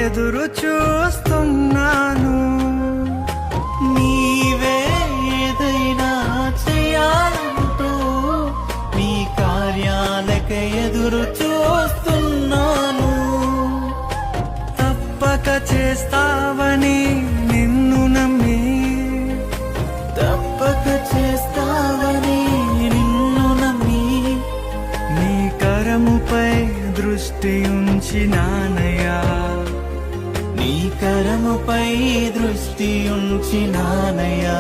ఎదురు చూస్తున్నాను. నీవే ఏదైనా చేయాలంటూ నీ కార్యాలకే ఎదురు చూస్తున్నాను. తప్పక చేస్తావని నిన్ను నమ్మి, తప్పక చేస్తావని నిన్ను నమ్మి నీ కరముపై దృష్టి ఉంచినానయ్యా. నీ కరముపై దృష్టి ఉంచినానయ్యా.